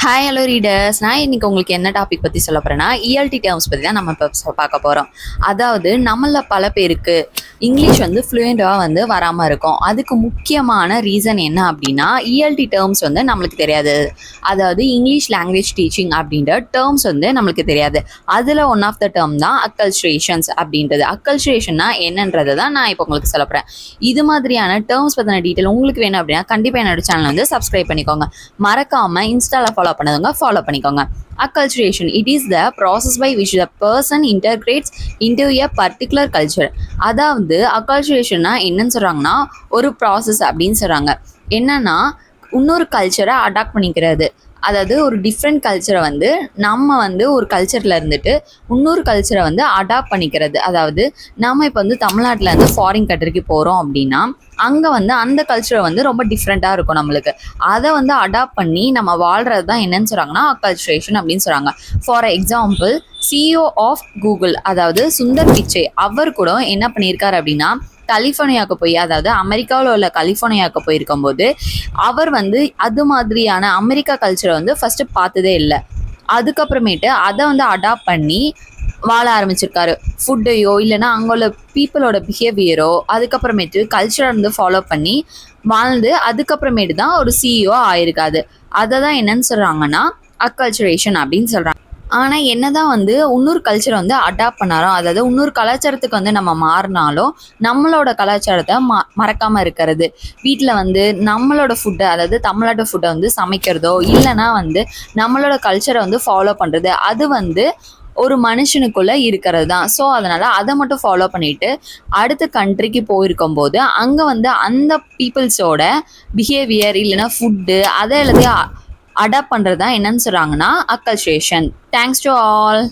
Hi hello readers, நான் இன்னைக்கு உங்களுக்கு என்ன டாபிக் பற்றி சொல்ல போகிறேன்னா இஎல்டி டேர்ம்ஸ் பற்றி தான் நம்ம இப்போ பார்க்க போகிறோம். அதாவது நம்மள பல பேருக்கு இங்கிலீஷ் ஃப்ளூயண்டாக வராமல் இருக்கும். அதுக்கு முக்கியமான ரீசன் என்ன அப்படின்னா இஎல்டி டேர்ம்ஸ் நம்மளுக்கு தெரியாது. அதாவது இங்கிலீஷ் லாங்குவேஜ் டீச்சிங் அப்படின்ற டேர்ம்ஸ் நம்மளுக்கு தெரியாது. அதில் ஒன் ஆஃப் த டேர்ம் தான் அக்கல்ச்சுரேஷன்ஸ் அப்படின்றது. அக்கல்ச்சுரேஷன்னா என்னன்றது தான் நான் இப்போ உங்களுக்கு சொல்ல போகிறேன். இது மாதிரியான டேர்ம்ஸ் பற்றின டீட்டெயில் உங்களுக்கு வேணும் அப்படின்னா கண்டிப்பாக என்னோட சேனல் சப்ஸ்கிரைப் பண்ணிக்கோங்க. மறக்காமல் இன்ஸ்டாவில் ஃபாலோ பண்ணதுங்க ஃபாலோ பண்ணிக்கோங்க. Acculturation, it is the process by which the person integrates into a particular culture. அதாவது acculturationனா என்னன்னு சொல்கிறாங்கன்னா ஒரு ப்ராசஸ் அப்படின்னு சொல்கிறாங்க. என்னன்னா இன்னொரு கல்ச்சரை அடாப்ட் பண்ணிக்கிறது. அதாவது ஒரு டிஃப்ரெண்ட் கல்ச்சரை நம்ம ஒரு கல்ச்சரில் இருந்துட்டு இன்னொரு கல்ச்சரை அடாப்ட் பண்ணிக்கிறது. அதாவது நம்ம இப்போ தமிழ்நாட்டில் ஃபாரின் கண்ட்ரிக்கு போகிறோம் அப்படின்னா அங்கே அந்த கல்ச்சரை ரொம்ப டிஃப்ரெண்ட்டாக இருக்கும் நம்மளுக்கு. அதை அடாப்ட் பண்ணி நம்ம வாழ்கிறது தான் என்னன்னு சொல்கிறாங்கன்னா அக்கல்ச்சுரேஷன் அப்படின்னு சொல்கிறாங்க. For example, CEO of Google அதாவது சுந்தர் பிச்சை அவர் கூட என்ன பண்ணியிருக்காரு அப்படின்னா கலிஃபோர்னியாவுக்கு போய், அதாவது அமெரிக்காவில் உள்ள கலிஃபோர்னியாவுக்கு போயிருக்கும்போது அவர் அது மாதிரியான அமெரிக்கா கல்ச்சரை ஃபஸ்ட்டு பார்த்ததே இல்லை. அதுக்கப்புறமேட்டு அதை அடாப்ட் பண்ணி வாழ ஆரம்பிச்சிருக்காரு. ஃபுட்டையோ இல்லைன்னா அங்கே உள்ள பீப்புளோட பிஹேவியரோ அதுக்கப்புறமேட்டு கல்ச்சரை ஃபாலோ பண்ணி வாழ்ந்து அதுக்கப்புறமேட்டு தான் ஒரு சிஇஓ ஆயிருக்காது. அதை தான் என்னன்னு சொல்கிறாங்கன்னா அக்கல்ச்சுரேஷன் அப்படின்னு சொல்கிறாங்க. ஆனால் என்ன தான் இன்னொரு கல்ச்சரை அடாப்ட் பண்ணாரோ, அதாவது இன்னொரு கலாச்சாரத்துக்கு நம்ம மாறினாலும் நம்மளோட கலாச்சாரத்தை மறக்காமல் இருக்கிறது. வீட்டில் நம்மளோட ஃபுட்டை, அதாவது தமிழ்நாட்டு ஃபுட்டை சமைக்கிறதோ இல்லைன்னா நம்மளோட கல்ச்சரை ஃபாலோ பண்ணுறது, அது ஒரு மனுஷனுக்குள்ளே இருக்கிறது தான். ஸோ அதனால் அதை மட்டும் ஃபாலோ பண்ணிவிட்டு அடுத்த கண்ட்ரிக்கு போயிருக்கும்போது அங்கே அந்த பீப்புள்ஸோட பிஹேவியர் இல்லைன்னா ஃபுட்டு அதை எல்லாத்தையும் அடாப்ட் பண்ணுறது தான் என்னன்னு சொல்கிறாங்கன்னா அக்கல்ச்சுரேஷன். Thanks to all.